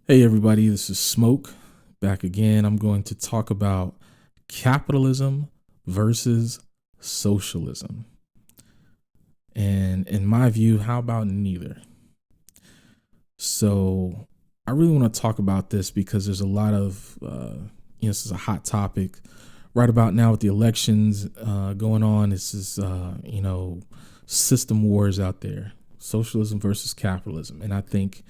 Hey everybody, this is Smoke back again. I'm going to talk about capitalism versus socialism. And in my view, how about neither? So, I really want to talk about this because there's a lot of, this is a hot topic right about now with the elections going on. This is, system wars out there, socialism versus capitalism. And I think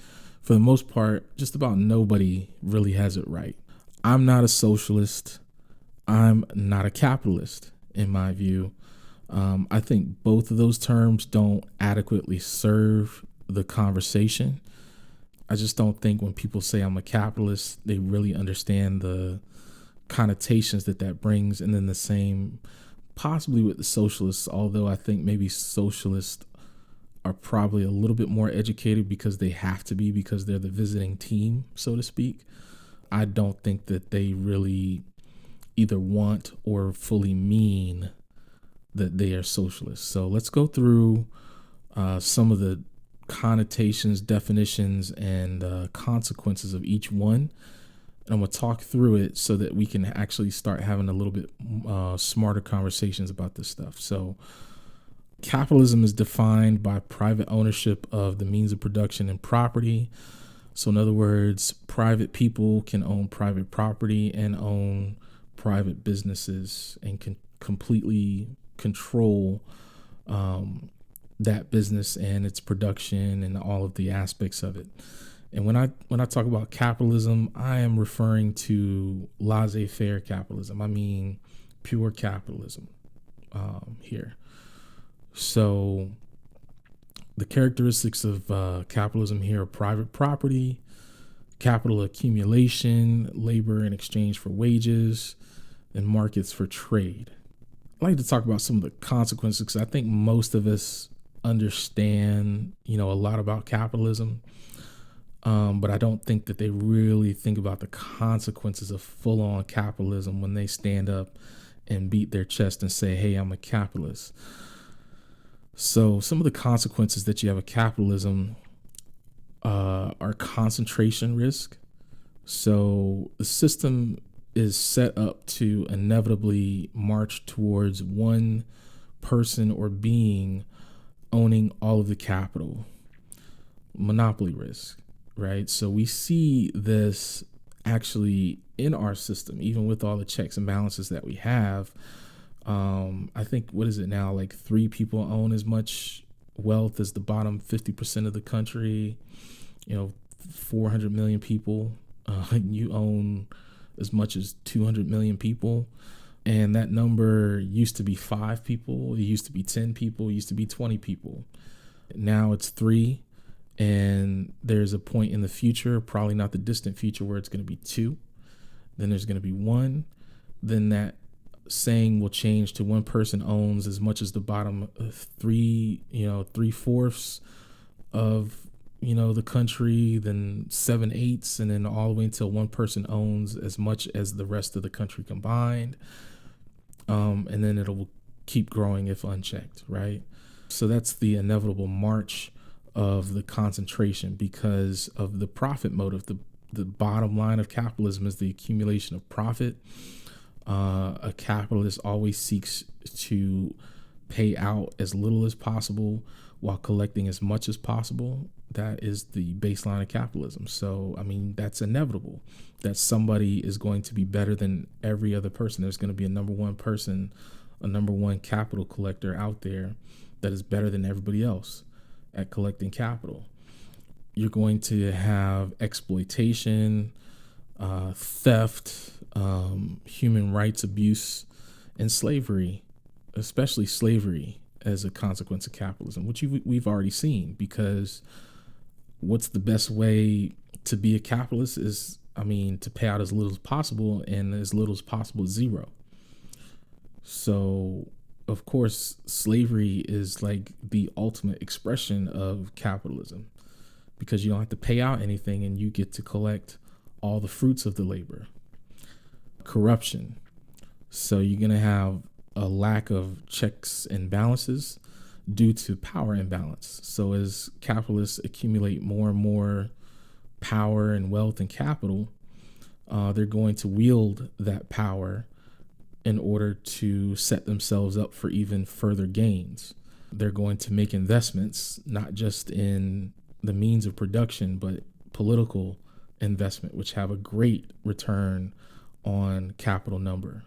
for the most part, just about nobody really has it right. I'm not a socialist. I'm not a capitalist, in my view. I think both of those terms don't adequately serve the conversation. I just don't think when people say I'm a capitalist, they really understand the connotations that brings. And then the same, possibly with the socialists, although I think maybe socialists are probably a little bit more educated because they have to be because they're the visiting team, so to speak. I don't think that they really either want or fully mean that they are socialists. So let's go through some of the connotations, definitions, and consequences of each one. And I'm going to talk through it so that we can actually start having a little bit smarter conversations about this stuff. So, capitalism is defined by private ownership of the means of production and property. So, in other words, private people can own private property and own private businesses and can completely control that business and its production and all of the aspects of it. And when I talk about capitalism, I am referring to laissez-faire capitalism. I mean pure capitalism here. So the characteristics of capitalism here are private property, capital accumulation, labor in exchange for wages, and markets for trade. I'd like to talk about some of the consequences because I think most of us understand, a lot about capitalism. But I don't think that they really think about the consequences of full-on capitalism when they stand up and beat their chest and say, hey, I'm a capitalist. So some of the consequences that you have of capitalism are concentration risk. So the system is set up to inevitably march towards one person or being owning all of the capital. Monopoly risk, right? So we see this actually in our system, even with all the checks and balances that we have. I think, what is it now? Like 3 people own as much wealth as the bottom 50% of the country. 400 million people. You own as much as 200 million people. And that number used to be 5 people. It used to be 10 people. It used to be 20 people. Now it's 3. And there's a point in the future, probably not the distant future, where it's going to be 2. Then there's going to be 1. Then that saying will change to one person owns as much as the bottom 3/4 of the country, then 7/8, and then all the way until one person owns as much as the rest of the country combined. And then it'll keep growing if unchecked, right? So that's the inevitable march of the concentration because of the profit motive. The bottom line of capitalism is the accumulation of profit. A capitalist always seeks to pay out as little as possible while collecting as much as possible. That is the baseline of capitalism. So, I mean, that's inevitable that somebody is going to be better than every other person. There's going to be a number one person, a number one capital collector out there that is better than everybody else at collecting capital. You're going to have exploitation, theft, human rights abuse, and slavery, especially slavery as a consequence of capitalism, which we've already seen. Because what's the best way to be a capitalist is, to pay out as little as possible, and as little as possible is 0. So, of course, slavery is like the ultimate expression of capitalism because you don't have to pay out anything and you get to collect all the fruits of the labor. Corruption. So you're going to have a lack of checks and balances due to power imbalance. So as capitalists accumulate more and more power and wealth and capital, they're going to wield that power in order to set themselves up for even further gains. They're going to make investments, not just in the means of production, but political investment, which have a great return on capital number.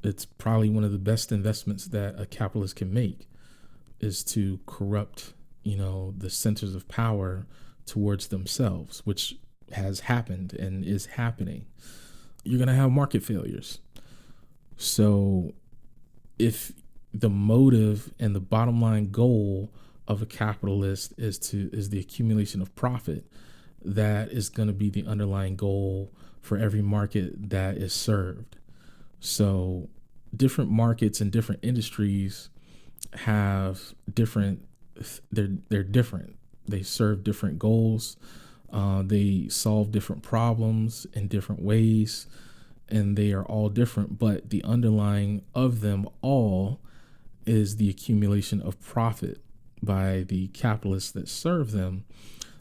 It's probably one of the best investments that a capitalist can make is to corrupt, the centers of power towards themselves, which has happened and is happening. You're going to have market failures. So if the motive and the bottom line goal of a capitalist is the accumulation of profit, that is going to be the underlying goal for every market that is served. So different markets and different industries have different, they're different. They serve different goals. They solve different problems in different ways, and they are all different. But the underlying of them all is the accumulation of profit by the capitalists that serve them.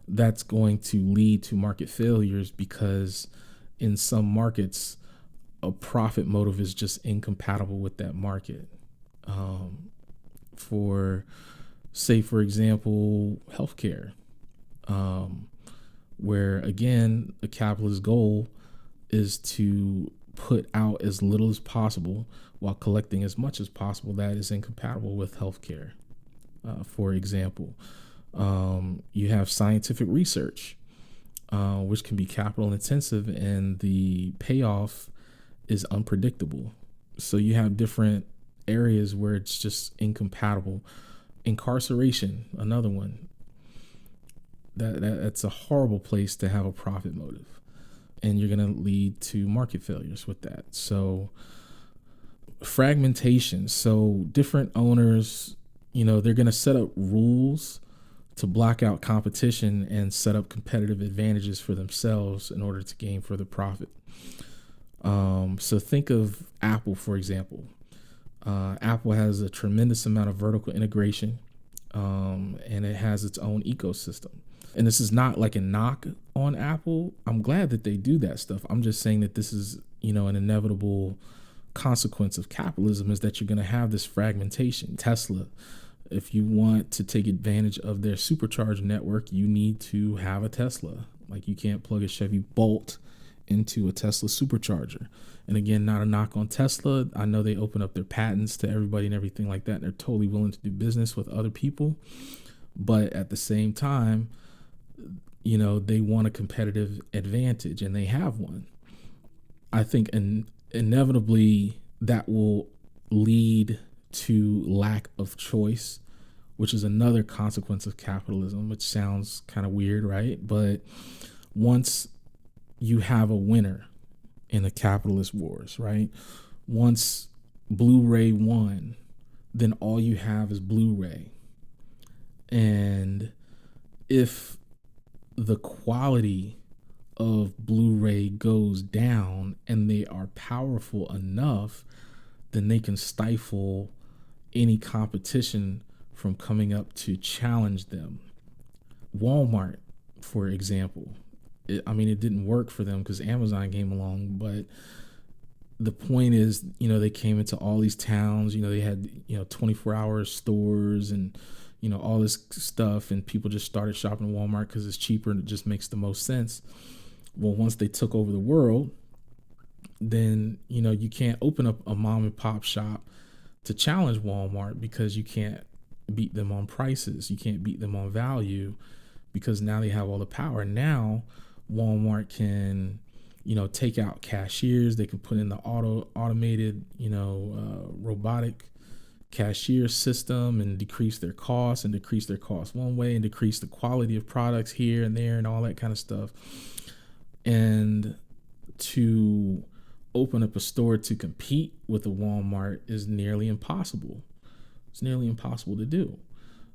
That's going to lead to market failures because in some markets, a profit motive is just incompatible with that market. For example, healthcare, where again, the capitalist goal is to put out as little as possible while collecting as much as possible. That is incompatible with healthcare. For example, you have scientific research, which can be capital intensive, and the payoff is unpredictable. So you have different areas where it's just incompatible. Incarceration, another one. That's a horrible place to have a profit motive, and you're going to lead to market failures with that. So fragmentation. So different owners, they're going to set up rules to block out competition and set up competitive advantages for themselves in order to gain further profit. So think of Apple, for example. Apple has a tremendous amount of vertical integration, and it has its own ecosystem. And this is not like a knock on Apple. I'm glad that they do that stuff. I'm just saying that this is, an inevitable consequence of capitalism, is that you're going to have this fragmentation. Tesla, if you want to take advantage of their supercharger network, you need to have a Tesla. Like, you can't plug a Chevy Bolt into a Tesla supercharger. And again, not a knock on Tesla. I know they open up their patents to everybody and everything like that, and they're totally willing to do business with other people. But at the same time, they want a competitive advantage, and they have one. I think inevitably that will lead to lack of choice, which is another consequence of capitalism, which sounds kind of weird, right? But once you have a winner in the capitalist wars, right? Once Blu-ray won, then all you have is Blu-ray. And if the quality of Blu-ray goes down and they are powerful enough, then they can stifle any competition from coming up to challenge them. Walmart, for example, it didn't work for them because Amazon came along, but the point is, they came into all these towns, they had, 24-hour stores and, all this stuff, and people just started shopping at Walmart because it's cheaper and it just makes the most sense. Well, once they took over the world, then, you can't open up a mom and pop shop to challenge Walmart because you can't beat them on prices. You can't beat them on value because now they have all the power. Now Walmart can, take out cashiers. They can put in the automated, robotic cashier system and decrease their costs one way and decrease the quality of products here and there and all that kind of stuff. And to open up a store to compete with a Walmart is nearly impossible. It's nearly impossible to do.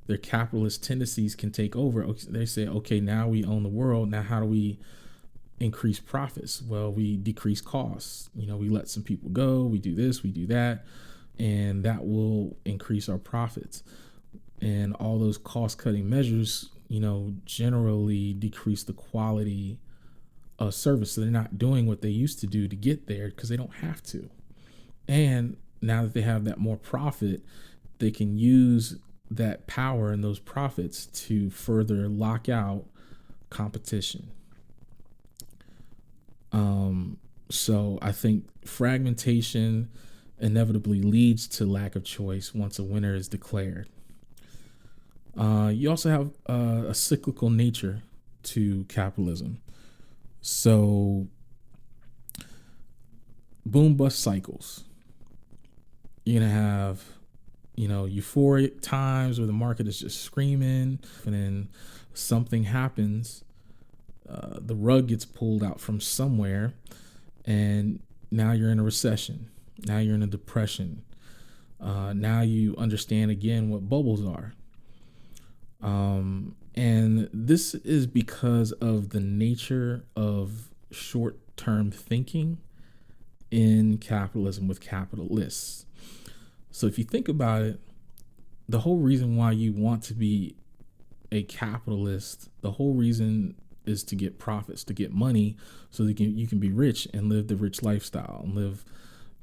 Their capitalist tendencies can take over. They say, okay, now we own the world. Now how do we increase profits? Well, we decrease costs. We let some people go. We do this, we do that, and that will increase our profits. And all those cost-cutting measures generally decrease the quality of service. So they're not doing what they used to do to get there because they don't have to. And now that they have that more profit, they can use that power and those profits to further lock out competition. So I think fragmentation inevitably leads to lack of choice once a winner is declared. You also have a cyclical nature to capitalism. So boom bust cycles. You're going to have, euphoric times where the market is just screaming, and then something happens. The rug gets pulled out from somewhere, and now you're in a recession. Now you're in a depression. Now you understand again what bubbles are. And this is because of the nature of short-term thinking in capitalism with capitalists. So if you think about it, the whole reason why you want to be a capitalist, the whole reason is to get profits, to get money, so that you can be rich and live the rich lifestyle and live,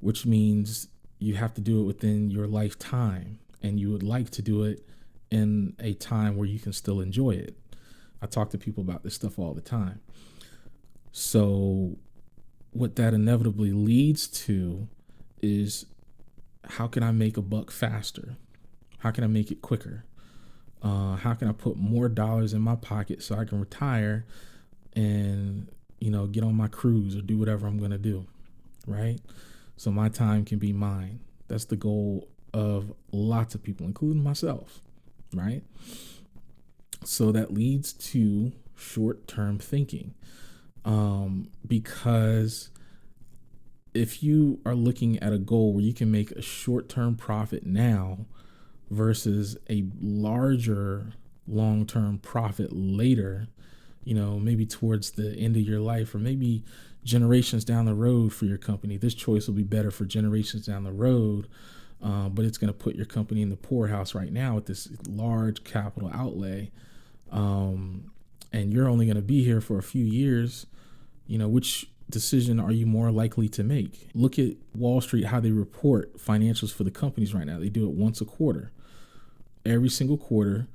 which means you have to do it within your lifetime, and you would like to do it in a time where you can still enjoy it. I talk to people about this stuff all the time. So what that inevitably leads to is, how can I make a buck faster? How can I make it quicker? How can I put more dollars in my pocket so I can retire and, get on my cruise or do whatever I'm going to do, right? So my time can be mine. That's the goal of lots of people, including myself, right? So that leads to short-term thinking, because if you are looking at a goal where you can make a short-term profit now versus a larger long-term profit later, maybe towards the end of your life, or maybe generations down the road for your company, this choice will be better for generations down the road. But it's going to put your company in the poorhouse right now with this large capital outlay. And you're only going to be here for a few years. Which decision are you more likely to make? Look at Wall Street, how they report financials for the companies right now. They do it once a quarter. Every single quarter,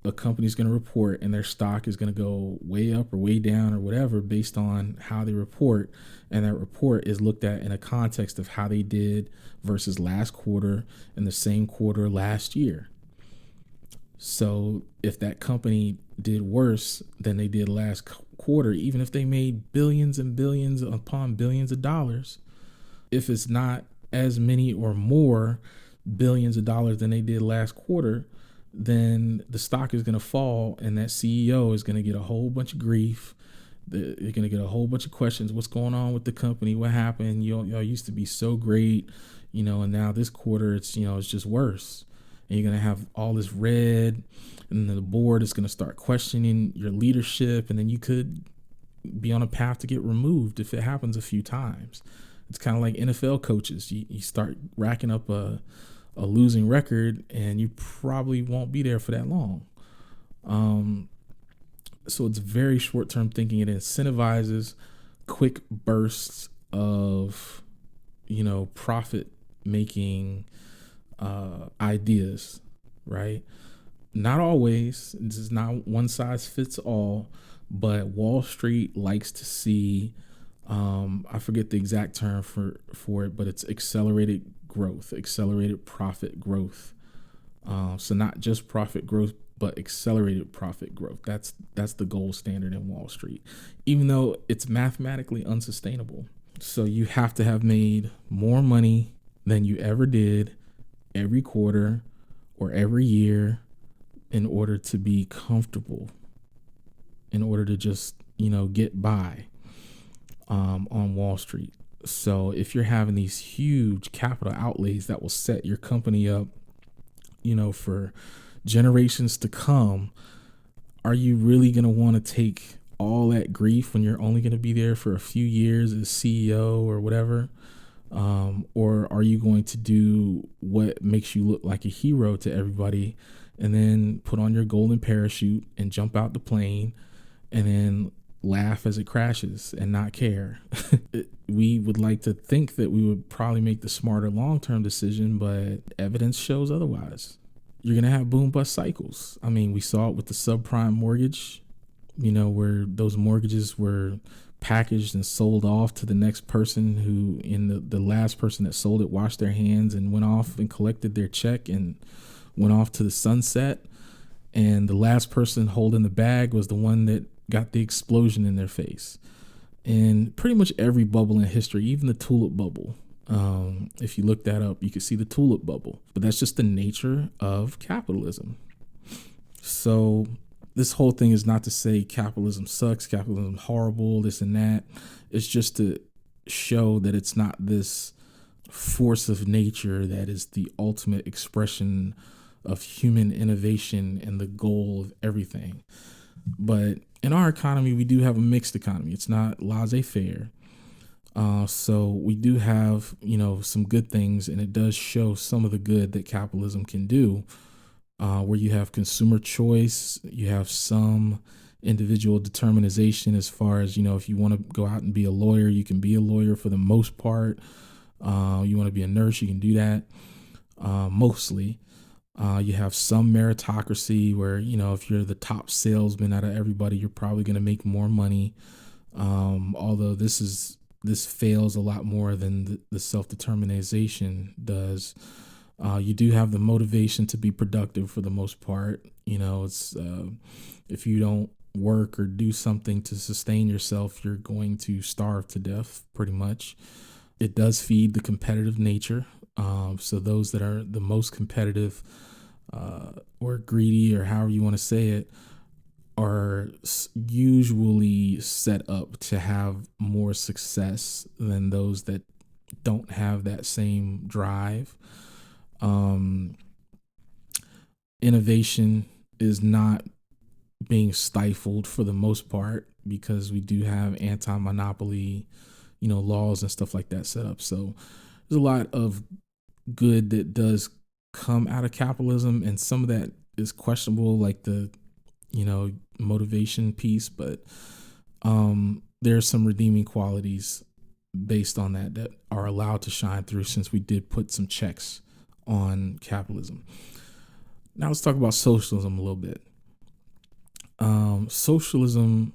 a company's going to report, and their stock is going to go way up or way down or whatever based on how they report. And that report is looked at in a context of how they did versus last quarter and the same quarter last year. So if that company did worse than they did last quarter, even if they made billions and billions upon billions of dollars, if it's not as many or more billions of dollars than they did last quarter, then the stock is going to fall, and that CEO is going to get a whole bunch of grief. They're going to get a whole bunch of questions. What's going on with the company? What happened? Y'all used to be so great, and now this quarter it's just worse. And you're going to have all this red, and then the board is going to start questioning your leadership, and then you could be on a path to get removed if it happens a few times. It's kind of like NFL coaches. You start racking up a losing record, and you probably won't be there for that long. So it's very short-term thinking. It incentivizes quick bursts of, profit-making ideas, right? Not always. This is not one size fits all, but Wall Street likes to see, I forget the exact term for it, but it's accelerated growth, accelerated profit growth. So not just profit growth, but accelerated profit growth. That's the gold standard in Wall Street, even though it's mathematically unsustainable. So you have to have made more money than you ever did every quarter or every year in order to be comfortable, in order to just, get by on Wall Street. So if you're having these huge capital outlays that will set your company up, for generations to come, are you really going to want to take all that grief when you're only going to be there for a few years as CEO or whatever? Or are you going to do what makes you look like a hero to everybody and then put on your golden parachute and jump out the plane and then laugh as it crashes and not care. We would like to think that we would probably make the smarter long-term decision, but evidence shows otherwise. You're going to have boom bust cycles. I mean, we saw it with the subprime mortgage, where those mortgages were packaged and sold off to the next person who, in the last person that sold it, washed their hands and went off and collected their check and went off to the sunset. And the last person holding the bag was the one that got the explosion in their face. And pretty much every bubble in history, even the tulip bubble, if you look that up, you can see the tulip bubble. But that's just the nature of capitalism. So this whole thing is not to say capitalism sucks, capitalism horrible, this and that. It's just to show that it's not this force of nature that is the ultimate expression of human innovation and the goal of everything. But in our economy, we do have a mixed economy. It's not laissez-faire. So we do have, some good things, and it does show some of the good that capitalism can do, where you have consumer choice, you have some individual determination as far as, if you want to go out and be a lawyer, you can be a lawyer for the most part. You want to be a nurse, you can do that, mostly. You have some meritocracy where, if you're the top salesman out of everybody, you're probably going to make more money. Although this fails a lot more than the self-determination does. You do have the motivation to be productive for the most part. It's if you don't work or do something to sustain yourself, you're going to starve to death pretty much. It does feed the competitive nature. So those that are the most competitive or greedy, or however you want to say it, are usually set up to have more success than those that don't have that same drive. Innovation is not being stifled for the most part because we do have anti-monopoly, laws and stuff like that set up. So there's a lot of good that does come out of capitalism, and some of that is questionable, like the motivation piece, but there are some redeeming qualities based on that are allowed to shine through, since we did put some checks on capitalism. Now let's talk about socialism a little bit. Socialism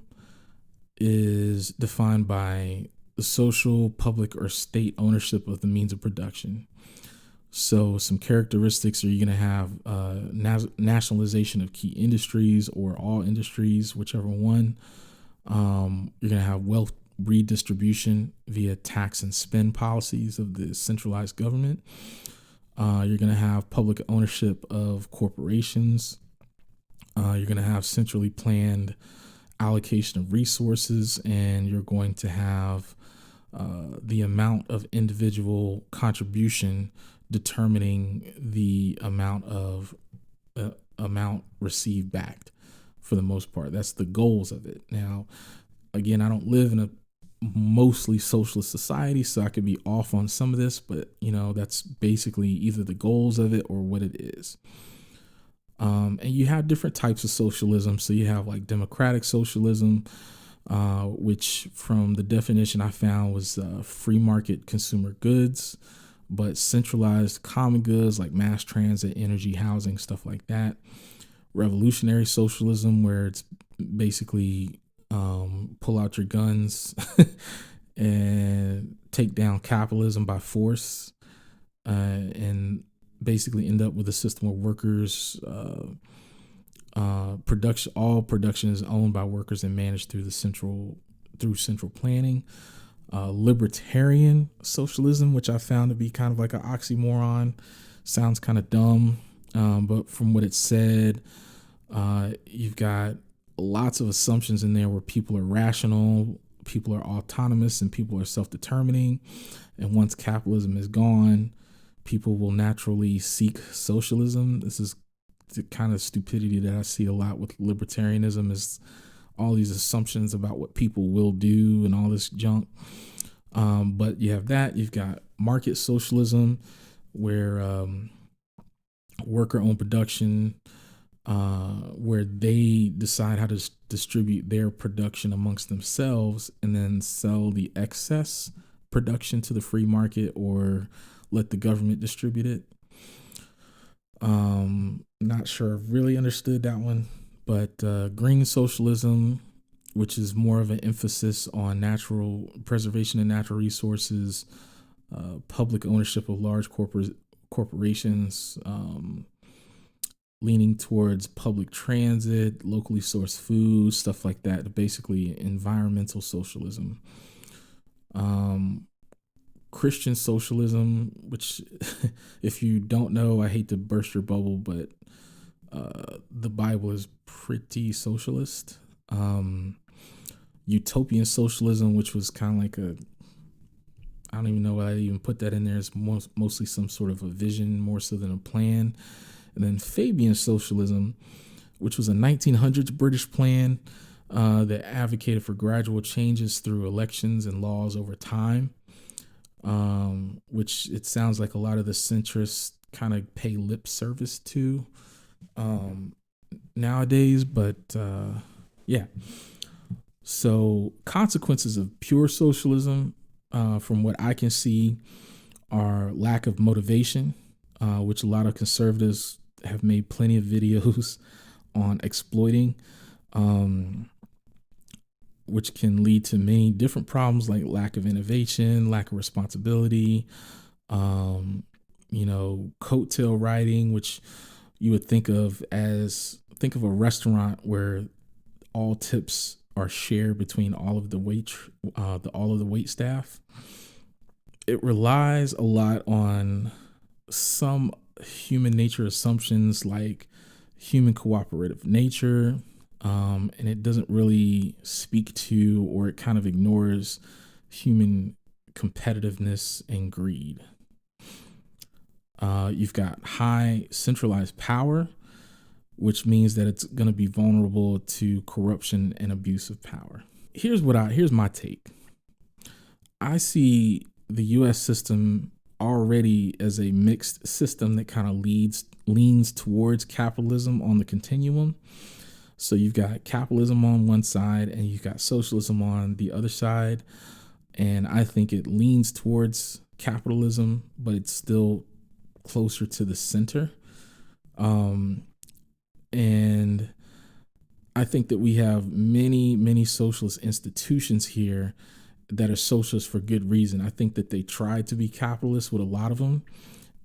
is defined by the social, public, or state ownership of the means of production. So some characteristics are you're going to have nationalization of key industries or all industries, whichever one. You're going to have wealth redistribution via tax and spend policies of the centralized government. You're going to have public ownership of corporations. You're going to have centrally planned allocation of resources, and you're going to have the amount of individual contribution determining the amount received back for the most part. That's the goals of it. Now, again, I don't live in a mostly socialist society, so I could be off on some of this, but that's basically either the goals of it or what it is. And you have different types of socialism. So you have like democratic socialism, which from the definition I found was free market consumer goods, but centralized common goods like mass transit, energy, housing, stuff like that. Revolutionary socialism, where it's basically pull out your guns and take down capitalism by force, and basically end up with a system where workers, all production is owned by workers and managed through central planning. Libertarian socialism, which I found to be kind of like an oxymoron, sounds kind of dumb, but from what it said, you've got lots of assumptions in there where people are rational, people are autonomous, and people are self-determining. And once capitalism is gone, people will naturally seek socialism. This is the kind of stupidity that I see a lot with libertarianism, is all these assumptions about what people will do and all this junk. But you have that. You've got market socialism, where worker-owned production, where they decide how to distribute their production amongst themselves and then sell the excess production to the free market or let the government distribute it. Not sure I really understood that one, but green socialism, which is more of an emphasis on natural preservation of natural resources, public ownership of large corporations, leaning towards public transit, locally sourced food, stuff like that. Basically, environmental socialism. Christian socialism, which, if you don't know, I hate to burst your bubble, but the Bible is pretty socialist. Utopian socialism, which was kind of like I don't even know why I even put that in there. It's mostly some sort of a vision more so than a plan. And then Fabian socialism, which was a 1900s British plan that advocated for gradual changes through elections and laws over time, which it sounds like a lot of the centrists kind of pay lip service to nowadays. But yeah. So consequences of pure socialism, from what I can see, are lack of motivation, which a lot of conservatives have made plenty of videos on exploiting, which can lead to many different problems like lack of innovation, lack of responsibility, coattail riding, which you would think of a restaurant where all tips are shared between all of the wait staff. It relies a lot on some human nature assumptions like human cooperative nature, and it doesn't really speak to, or it kind of ignores, human competitiveness and greed. You've got high centralized power, which means that it's going to be vulnerable to corruption and abuse of power. Here's my take. I see the U.S. system already as a mixed system that kind of leans towards capitalism on the continuum. So you've got capitalism on one side and you've got socialism on the other side. And I think it leans towards capitalism, but it's still closer to the center. And I think that we have many, many socialist institutions here that are socialist for good reason. I think that they tried to be capitalist with a lot of them,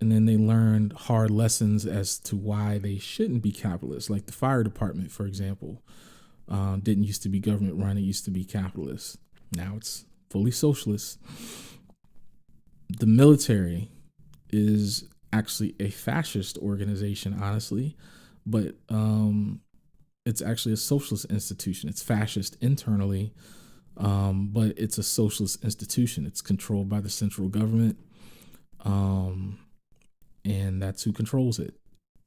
and then they learned hard lessons as to why they shouldn't be capitalist. Like the fire department, for example, didn't used to be government run. It used to be capitalist. Now it's fully socialist. The military is actually a fascist organization, honestly, but it's actually a socialist institution. It's fascist internally, but it's a socialist institution. It's controlled by the central government, and that's who controls it.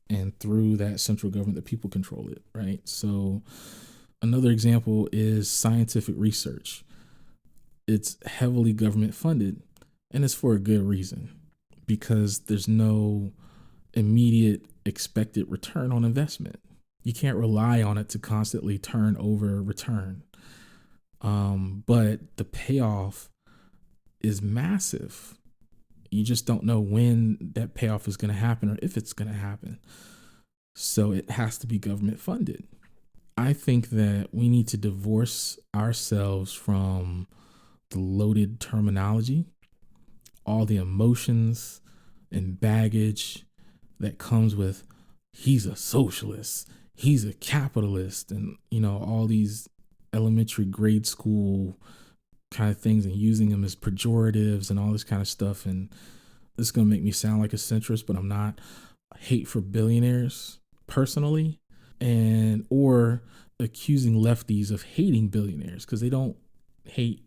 And through that central government, the people control it, right? So another example is scientific research. It's heavily government funded, and it's for a good reason, because there's no immediate expected return on investment. You can't rely on it to constantly turn over return. But the payoff is massive. You just don't know when that payoff is going to happen or if it's going to happen. So it has to be government funded. I think that we need to divorce ourselves from the loaded terminology, all the emotions and baggage that comes with he's a socialist, he's a capitalist, and all these elementary grade school kind of things, and using them as pejoratives and all this kind of stuff. And this is going to make me sound like a centrist, but I'm not. Hate for billionaires personally, or accusing lefties of hating billionaires, because they don't hate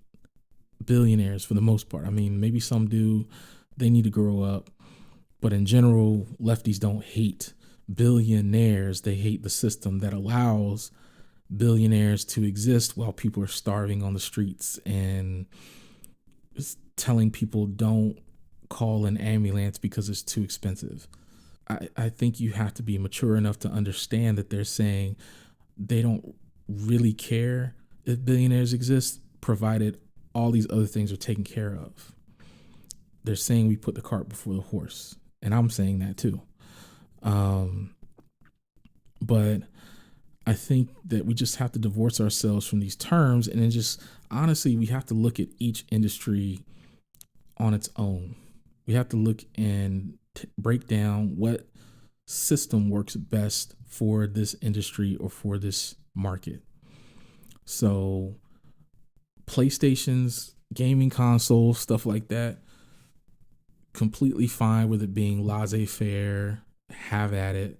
billionaires for the most part. I mean, maybe some do. They need to grow up. But in general, lefties don't hate billionaires. They hate the system that allows billionaires to exist while people are starving on the streets, and telling people don't call an ambulance because it's too expensive. I think you have to be mature enough to understand that they're saying they don't really care if billionaires exist, provided all these other things are taken care of. They're saying we put the cart before the horse, and I'm saying that too. But I think that we just have to divorce ourselves from these terms, and then just honestly, we have to look at each industry on its own. We have to look and break down what system works best for this industry or for this market. So PlayStations, gaming consoles, stuff like that, completely fine with it being laissez-faire, have at it,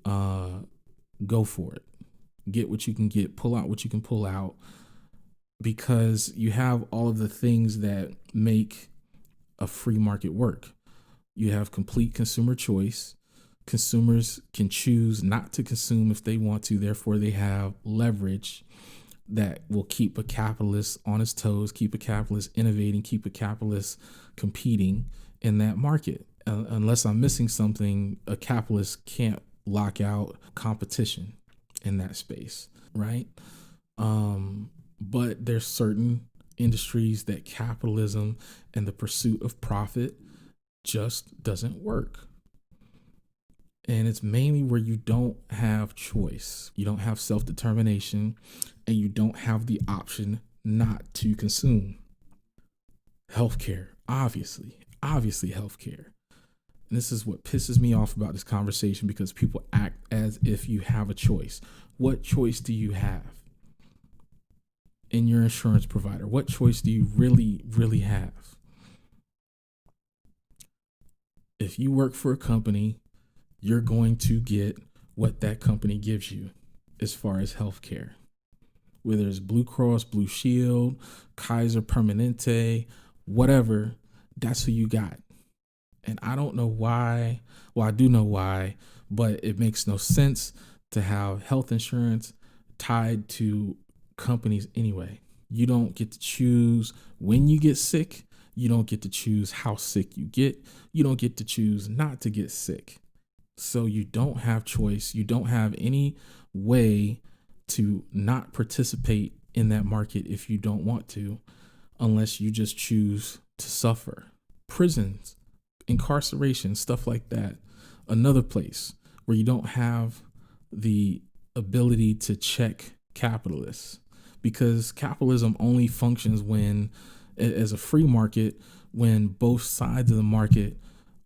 go for it. Get what you can get, pull out what you can pull out, because you have all of the things that make a free market work. You have complete consumer choice. Consumers can choose not to consume if they want to. Therefore, they have leverage that will keep a capitalist on his toes, keep a capitalist innovating, keep a capitalist competing in that market. Unless I'm missing something, a capitalist can't lock out competition in that space, right? But there's certain industries that capitalism and the pursuit of profit just doesn't work. And it's mainly where you don't have choice, you don't have self-determination, and you don't have the option not to consume. Healthcare, obviously healthcare. And this is what pisses me off about this conversation, because people act as if you have a choice. What choice do you have in your insurance provider? What choice do you really have? If you work for a company, you're going to get what that company gives you as far as healthcare. Whether it's Blue Cross, Blue Shield, Kaiser Permanente, whatever, that's who you got. And I don't know why. Well, I do know why, but it makes no sense to have health insurance tied to companies anyway. You don't get to choose when you get sick. You don't get to choose how sick you get. You don't get to choose not to get sick. So you don't have choice. You don't have any way to not participate in that market if you don't want to, unless you just choose to suffer. Prisons, incarceration, stuff like that. Another place where you don't have the ability to check capitalists, because capitalism only functions when, as a free market, when both sides of the market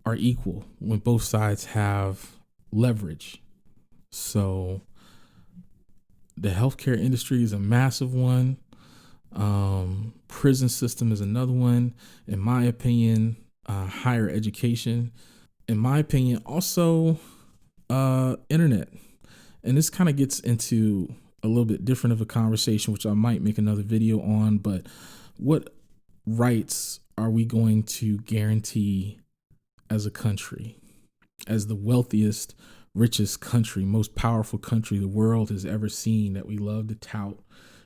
are equal, when both sides have leverage. So the healthcare industry is a massive one. Prison system is another one. In my opinion, higher education. In my opinion, also internet. And this kind of gets into a little bit different of a conversation, which I might make another video on. But what rights are we going to guarantee as a country, as the wealthiest, richest country, most powerful country the world has ever seen, that we love to tout?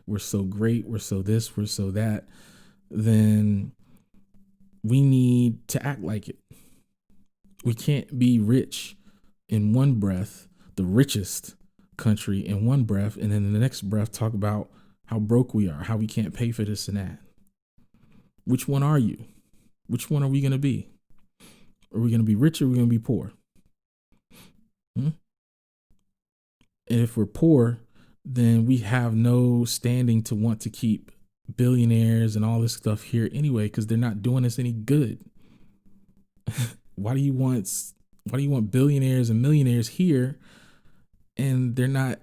We're so great, we're so this, we're so that. Then we need to act like it. We can't be rich in one breath, the richest country in one breath, and then in the next breath talk about how broke we are, how we can't pay for this and that. Which one are you? Which one are we going to be? Are we going to be rich or are we going to be poor? And if we're poor, then we have no standing to want to keep billionaires and all this stuff here anyway, because they're not doing us any good. Why do you want billionaires and millionaires here, and they're not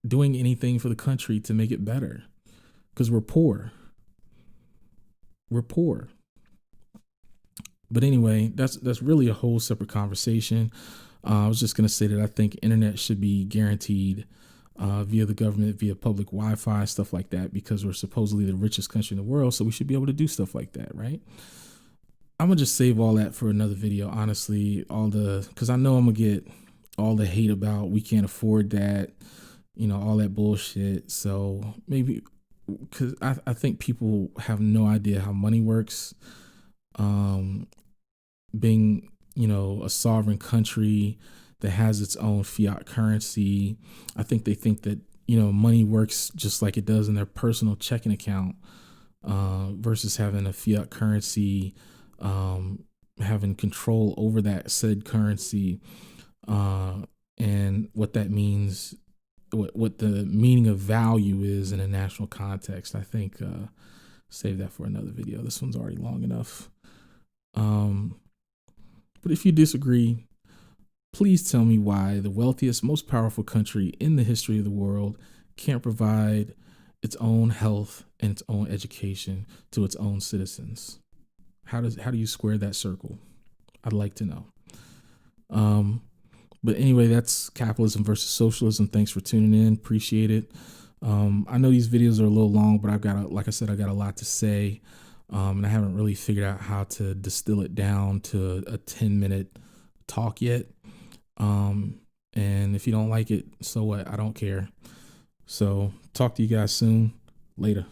doing anything for the country to make it better? Because we're poor. We're poor. But anyway, that's really a whole separate conversation. I was just going to say that I think internet should be guaranteed via the government, via public Wi-Fi, stuff like that, because we're supposedly the richest country in the world. So we should be able to do stuff like that, right? I'm going to just save all that for another video, honestly, because I know I'm going to get all the hate about we can't afford that, all that bullshit. So maybe, because I think people have no idea how money works. Being a sovereign country that has its own fiat currency. I think they think that, money works just like it does in their personal checking account, versus having a fiat currency, having control over that said currency, and what that means, what the meaning of value is in a national context. I think save that for another video. This one's already long enough. But if you disagree, please tell me why the wealthiest, most powerful country in the history of the world can't provide its own health and its own education to its own citizens. How do you square that circle? I'd like to know. But anyway, that's capitalism versus socialism. Thanks for tuning in. Appreciate it. I know these videos are a little long, but like I said, I got a lot to say. And I haven't really figured out how to distill it down to a 10-minute talk yet. And if you don't like it, so what? I don't care. So talk to you guys soon. Later.